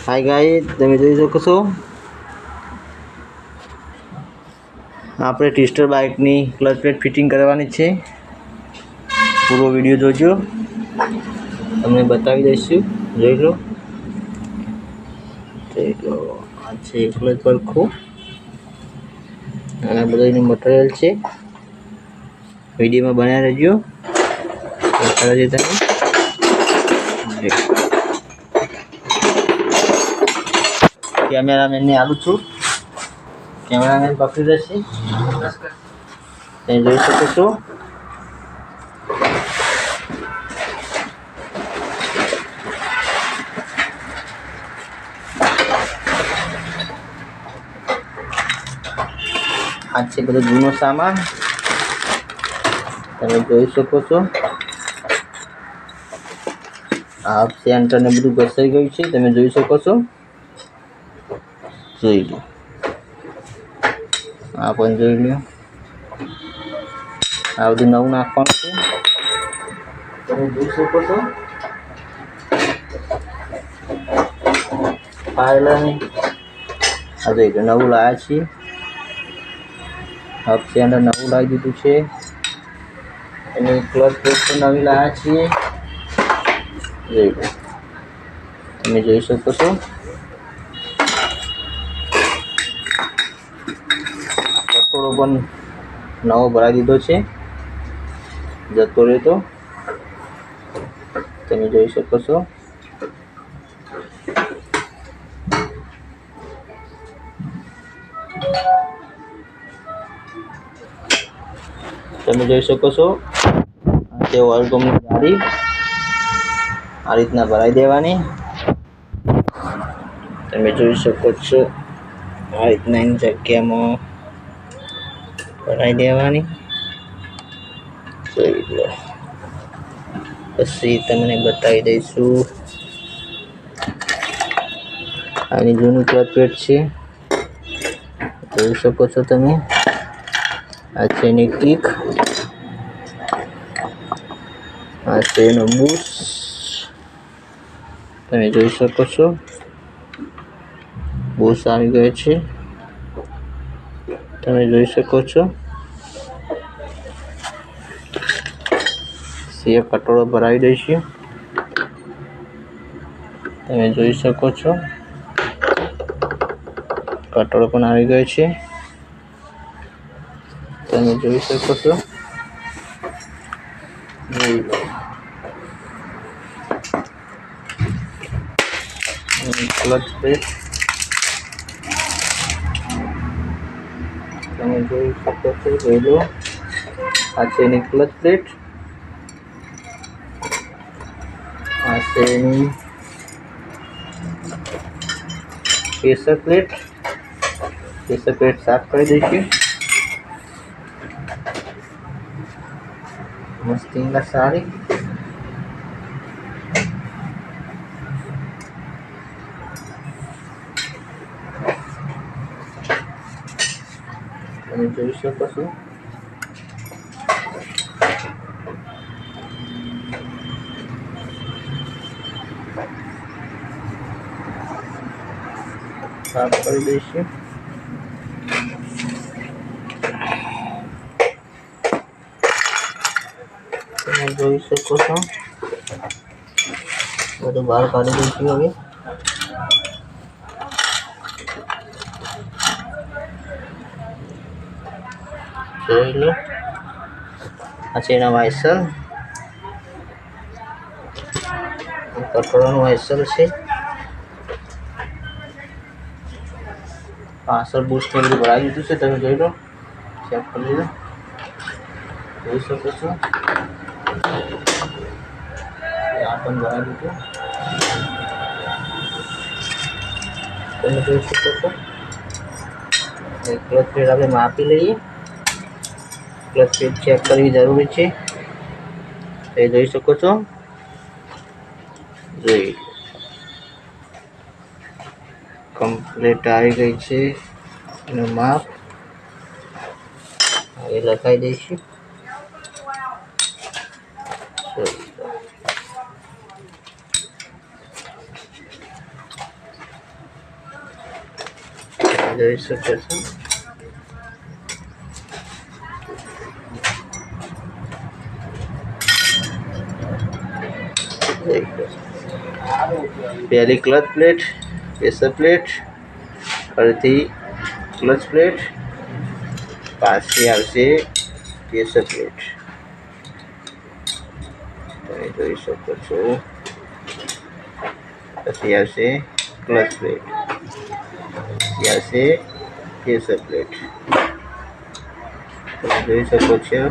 Hi guys, તમે જોઈ શકો છો આપણે ટિસ્ટર બાઇકની ક્લચ પ્લેટ ફિટિંગ કરવાની છે। પૂરો વિડિયો જોજો, તમને બતાવી દઈશું। જોઈ લો આ છે ક્લચ પરખું અને બધું મટીરીયલ છે। વિડિયોમાં બનાવી રહેજો। બતાવજો તમે कैमरामैन ने आलू छू कैमरामैन पकड़ी रही जो सको छो। आज से बधो जूनो सामान તમે જોઈ શકો છો। આ સેન્ટર ને બધું ઘસાઈ ગયું છે, તમે જોઈ શકો છો। જોઈ લો આ પણ જોઈ લો, આ બધું નવું નાખવાનું છે, તમે જોઈ શકો છો। પાયલાની આ જોઈ લો નવું લાવ્યા છીએ, હબ સેન્ટર નવું લાવી દીધું છે અને ક્લચ પ્લેટ પણ નવી લાવ્યા છીએ। જોઈ લો તમે જોઈ શકો છો। કટોરો પણ નવો ભરાઈ દીધો છે, જતો રહે તો તમે જોઈ શકો છો। તમે જોઈ શકો છો તે ઓઇલ પંપની ગાડી આ રીતના ભરાઈ દેવાની, તમે જોઈ શકો છો। આ રીતના એની જગ્યામાં ભરાઈ દેવાની। જોઈ લો પછી તમને બતાવી દઈશું આની જૂની ક્લચ પ્લેટ છે, જોઈ શકો છો તમે। આ છે એની કિક, આ છે એનો બુશ, તમે જોઈ શકો છો। બુશ આવી ગયો છે, તમે જોઈ શકો છો। એક કટોરો ભરાવી દઈશું, તમે જોઈ શકો છો। કટોરો પણ આવી ગયો છે, તમે જોઈ શકો છો। ક્લચ પ્લેટ તમે જોઈ શકો છો। જોઈ લો આ છે એની ક્લચ પ્લેટ, આ છે એની પ્રેશર પ્લેટ। પ્રેશર પ્લેટ સાફ કરી દઈશું મસ્તીના સારી। તમે જોઈ શકો છો। સાફ કરી દઈશું, તમે જોઈ શકો છો। બધું બહાર કાઢી દઈશું હવે। જોઈ લો આ છે એના વાઇસર, કટોરાનું વાઇસર છે, પાછળ બુશ ને બધું ભરાઈ દીધું છે, તમે જોઈ લો, ચેક કરી લો, જોઈ શકો છો। આ પણ ભરાઈ દીધું, તમે જોઈ શકો છો। ક્લચ પ્લેટ આપણે માપી લઈએ, ક્લચ પ્લેટ ચેક કરવી જરૂરી છે, એ જોઈ શકો છો। જોઈ કમ્પ્લીટ આવી ગઈ છે એનું માપ, હવે લગાવી દઈશું। જોઈ શકો છો. પહેલી ક્લચ પ્લેટ, પ્રેશર પ્લેટ, ફરીથી ક્લચ પ્લેટ, પાછી આવશે પ્રેશર પ્લેટ. તમે જોઈ શકો છો. પછી આવશે ક્લચ પ્લેટ, પછી આવશે પ્રેશર પ્લેટ. તમે જોઈ શકો છો.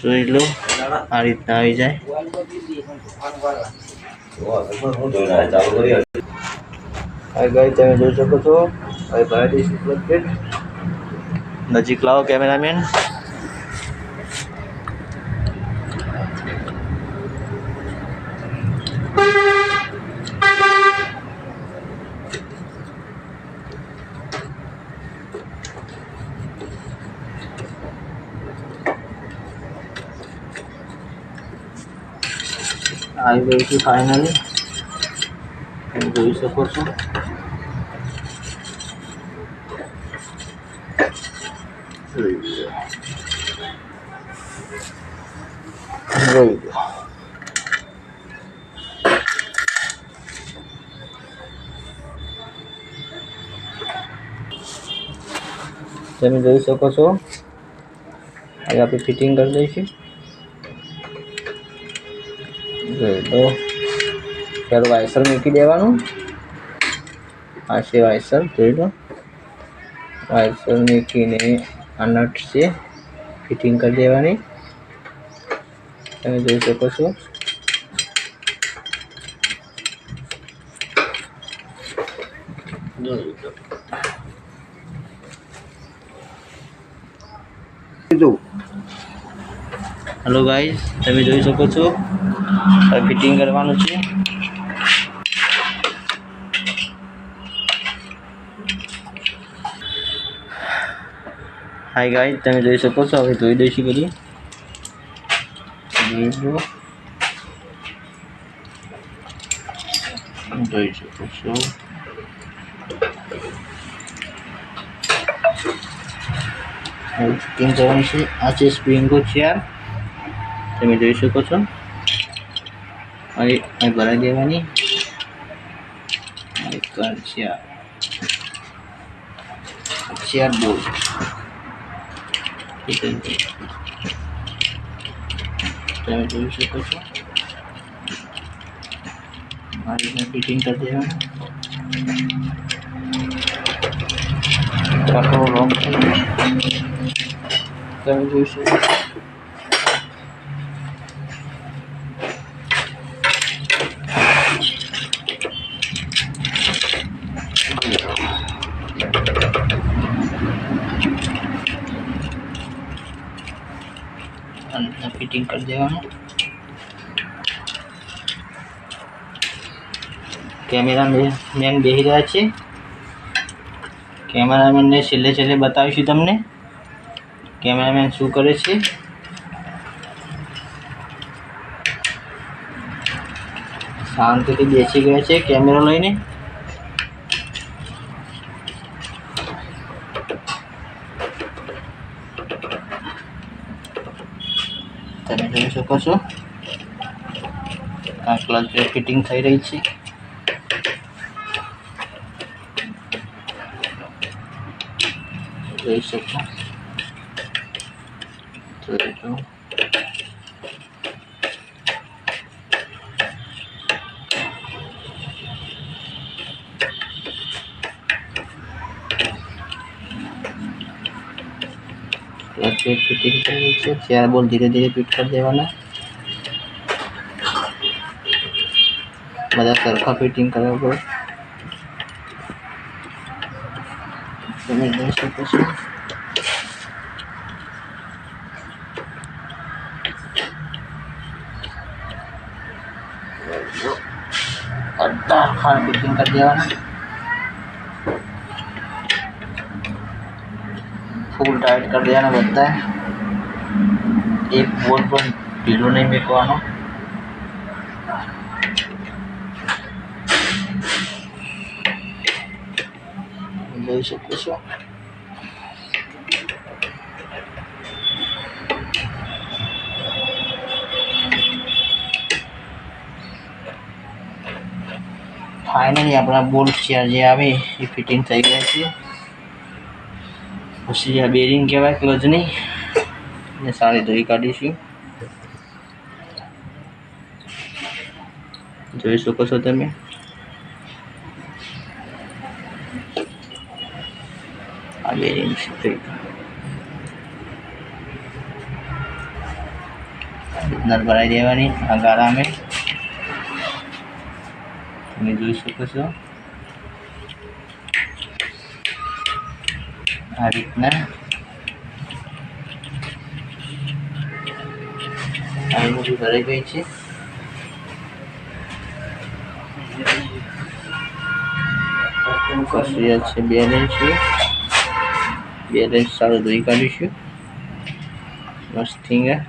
જોઈ લો, આ રીતના આવી જાય. હા ગાઈસ, તમે જોઈ શકો છો. હવે ભરાઈ દઈશું ક્લચ પ્લેટ. નજીક લાવો કેમેરામેન. આવી ગઈ છે ફાઇનલી. તમે જોઈ શકો છો. તમે જોઈ શકો છો. હવે આપણે ફિટિંગ કરી દઈશું. જોઈ લો, ચાલો વાઇસર મૂકી દેવાનું. આ છે વાઇસર, જોઈ લો. વાઇસર મૂકીને આ નટ છે, ફિટિંગ કરી દેવાની. તમે જોઈ શકો છો. હેલો ગાઈસ, તમે જોઈ શકો છો. ફિટિંગ કરવાનું છે. હાય ગાઈસ, તમે જોઈ શકો છો. હવે ધોઈ દઈશું બધું. જોઈ શકો છો. ફિટિંગ કરવાનું છે. આ છે સ્પ્રિંગો ચેર, તમે જોઈ શકો છો. અહીં ભરાઈ દેવાની. ચેર બોર્ડ તમે જોઈ શકો છો. આ રીતના ફિટિંગ કરી દેવાનું. કટોરો લોક થઈ ગયો. તમે જોઈ શકો છો. ફિટિંગ કરી દેવાનું. કેમેરામેન બેસી રહ્યા છે. કેમેરામેનને છેલ્લે બતાવીશું તમને કેમેરામેન શું કરે છે. શાંતિથી બેસી ગયા છે કેમેરો લઈને. તમે જોઈ શકો છો. આ ક્લચ ફિટિંગ થઈ રહી છે. જોઈ શકો. ફિટિંગ કરી છે. ચેર બોલ ધીરે ધીરે ફિટ કરી દેવાના. બધા સરખા ફિટિંગ કરવા પડે. તમે જોઈ શકો છો. બધા ફિટિંગ કરી દેવાના. फूल टाइट कर देना बनता है। एक बोल पर ढीलो नहीं मेकवानो। જોઈ શકો છો फाइनली अपना बोल्ट चेयर जे आवे એ ફિટિંગ થઈ ગયા છે। પછી આ બેરિંગ કહેવાય ક્લચની ને સારી ધોઈ કાઢીશું। જોઈ શકો છો તમે। આ બેરિંગ છે इतना भराई देवानी आ गारा में તમે જોઈ શકો છો આ રીતના આ બધી ભરાઈ ગઈ છે। કસરી છે બેલેન્સ સારું ધોઈ કાઢીશું મસ્ત થીંગા।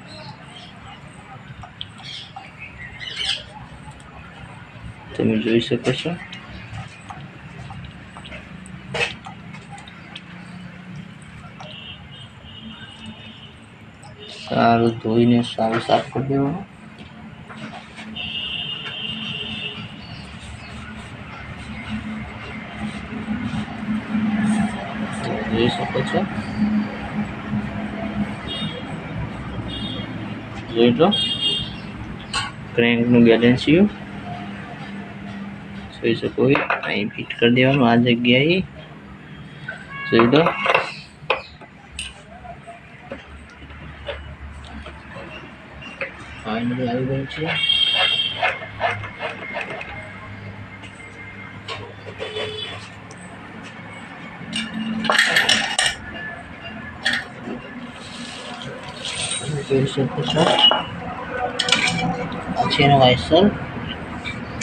તમે જોઈ શકો છો સારું ધોઈને સારું સાફ કરી દેવાનું। જોઈ શકો છો જોઈ લો ક્રેન્કનું બેલેન્સિયું જોઈ શકો અહીં ફિટ કરી દેવાનું આ જગ્યાએ જોઈ લો। ફાઇનલી આવી ગયું છે। જોઈ શકો છો આ છે એનો વાઇસર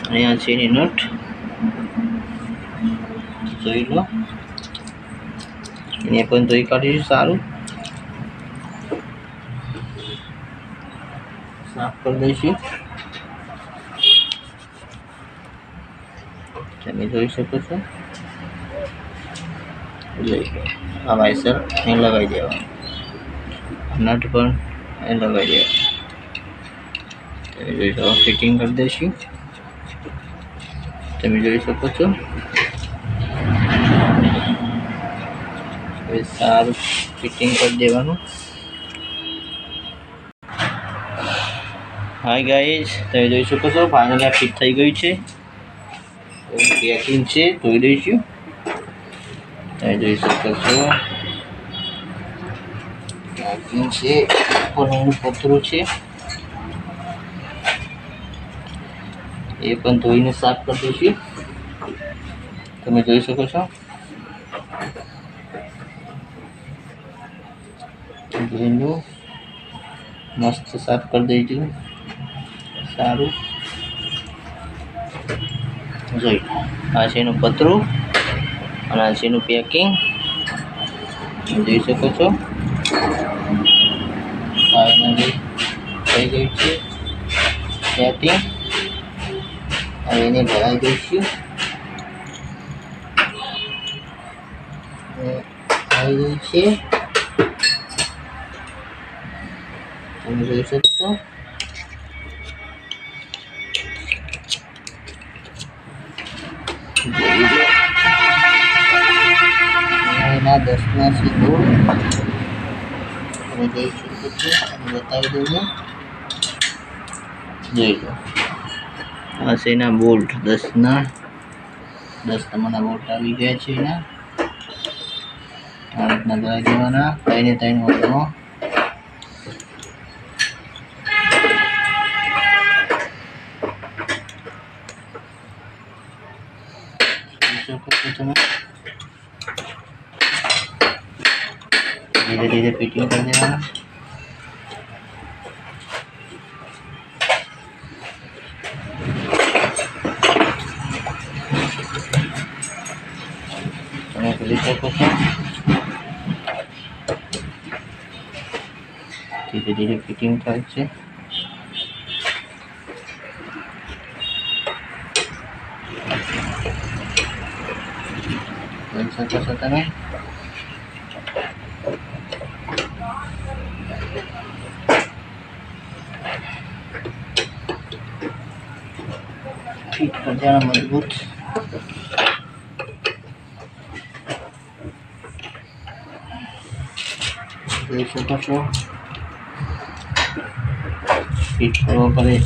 અને આ છે એની નટ જોઈ લો એને પણ ધોઈ કાઢીશું સારું સાફ કરી દઈશું। તમે જોઈ શકો છો જોઈ લો આ વાઇસર અહીં લગાવી દેવાનું નટ પણ અહીં લગાવી દેવાનું તમે જોઈ લો ફિટિંગ કરી દઈશું। તમે જોઈ શકો છો સારું ફિટિંગ કરી દેવાનું। હાય ગાઈઝ તમે જોઈ શકો છો ફાઇનલી આ ફિટ થઈ ગયું છે। પેકિંગ છે ધોઈ દઈશું। તમે જોઈ શકો છો પેકિંગ છે પણ પતરું છે એ પણ ધોઈને સાફ કરી દઈશું। તમે જોઈ શકો છો ધોઈને મસ્ત સાફ કરી દઈશું સારું જોઈ આ છે એનું પતરું અને આ છે એનું પેકિંગ જોઈ શકો છો ફાઇનલી થઈ ગયું છે સેટિંગ। હવે એને ભરાઈ દઈશું આવી ગયું છે તમે જોઈ શકશો એના 10ના છે બોલ તમે જોઈ શકો છો બતાવી દઉં જોઈ લો આ છે એના બોલ્ટ 10 તમારા બોલ્ટ આવી ગયા છે એના આ રીતના લગાવી દેવાના ત્રણે ત્રણ વોલ્ટમાં धीरे धीरे फिटिंग कर देना। તમે ખોલી શકો છો ધીરે ધીરે ફિટિંગ થાય છે. જોઈ શકો છો તમે. ફિટ કરી મજબૂત. જોઈ શકો છો ફિટ કરવો પડે.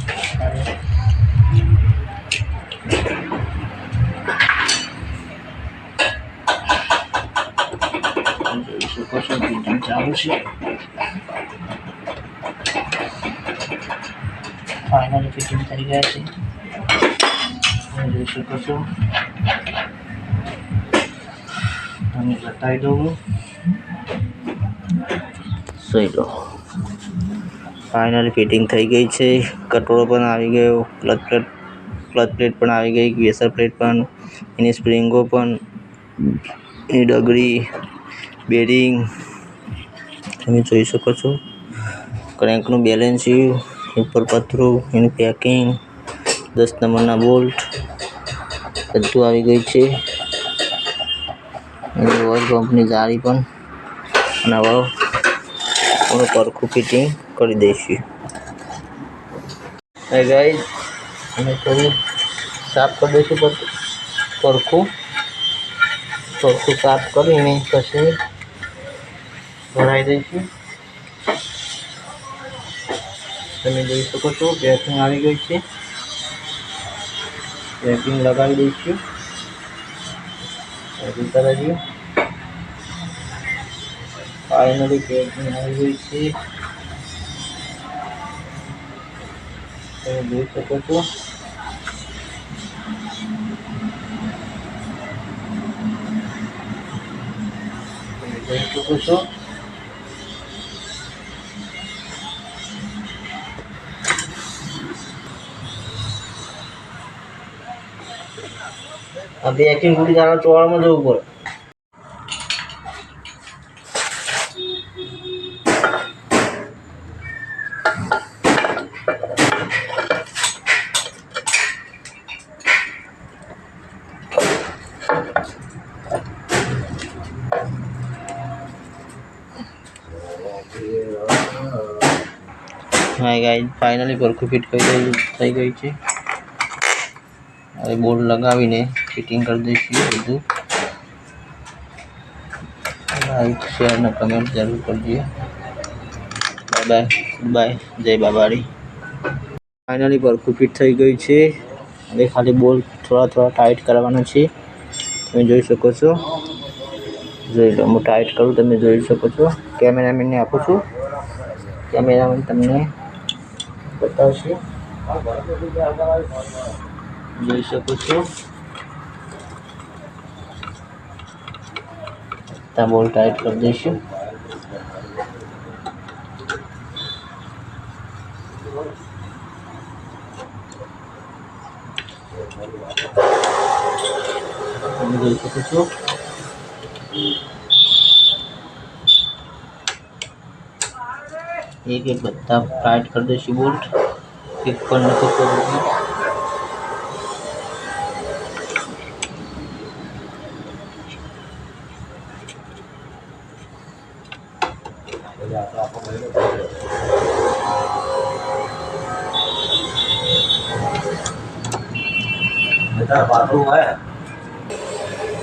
જોઈ શકો છો ફિટિંગ ચાલુ છે. ફાઇનલી ફિટિંગ થઈ ગયા છે. જોઈ શકો છો. તમને બતાવી દઉં. જોઈ લો ફાઇનલી ફિટિંગ થઈ ગઈ છે. કટોરો પણ આવી ગયો, ક્લચ પ્લેટ પણ આવી ગઈ, પ્રેશર પ્લેટ પણ, એની સ્પ્રિંગો પણ, એની ડગરી, બેરિંગ તમે જોઈ શકો છો. ક્રેન્કનું બેલેન્સિંગ, ઉપર પથરું, એનું પેકિંગ, 10 નંબરના બોલ્ટ બધું આવી ગઈ છે. એની ઓઇલ પંપની જાળી પણ. અને હવે પરખું ફિટિંગ કરી દઈશું. ગાઈસ અમે થોડું સાફ કરી દઈશું પરખું સાફ કરીને પછી ભરાઈ દઈશું. તમે જોઈ શકો છો પેકિંગ આવી ગઈ છે. પેકિંગ લગાવી દઈશું. ફાઇનલી પેકિંગ આવી ગઈ છે. તમે જોઈ શકો છો. આ પેકિંગ પૂરી દાણા ચોળામાં જવું પડે. હા ગાઈસ ફાઇનલી પરખું ફિટ થઈ ગઈ છે. હવે બોર્ડ લગાવીને ફિટિંગ કરી દઈશું. બધું લાઈક શેર અને કમેન્ટ જરૂર કરજો. બાય જય બાબારી. ફાઇનલી પરખું ફિટ થઈ ગઈ છે. હવે ખાલી બોલ્ટ થોડા ટાઈટ કરવાના છે. તમે જોઈ શકો છો. જોઈ લો હું ટાઈટ કરું, તમે જોઈ શકો છો. કેમેરામેનને આપું છું. કેમેરામેન તમને બતાવશે. જોઈ શકો છો. બોલ્ટ ટાઈટ કરી દઈશું. જોઈ શકો છો. એક બધા ટાઈટ કરી દઈશું બોલ્ટ. એક પણ નથી કરવું.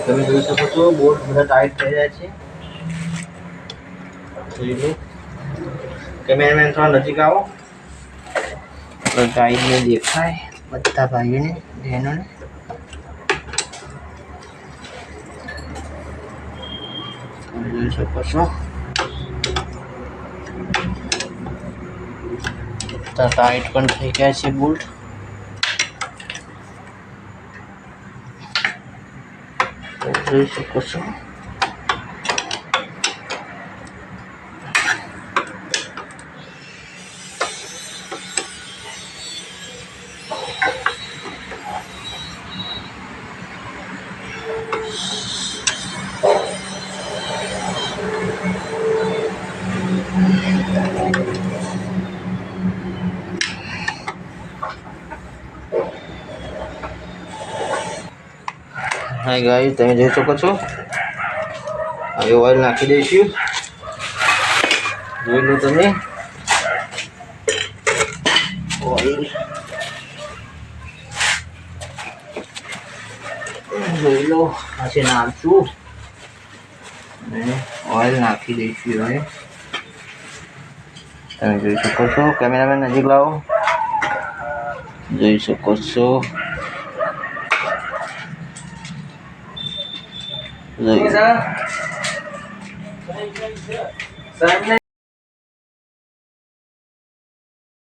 તમે જોઈ શકો છો બોલ્ટ બધા ટાઈટ થઈ રહ્યા છે. કેમેરામેન થોડા નજીક આવો. ગાઈડને દેખાય બધા ભાઈઓને બહેનોને. જોઈ શકો છો. ટાઈટ પણ થઈ ગયા છે બોલ્ટ. જોઈ શકો છો. હા ગાઈસ, તમે જોઈ શકો છો. હવે ઓઇલ નાખી દઈશું. જોઈ લો તમે ઓઇલ. જોઈ લો આ છે નાખશું અને ઓઇલ નાખી દઈશું. હવે તમે જોઈ શકો છો. કેમેરામેન નજીક લાવો. જોઈ શકો છો. જોઈ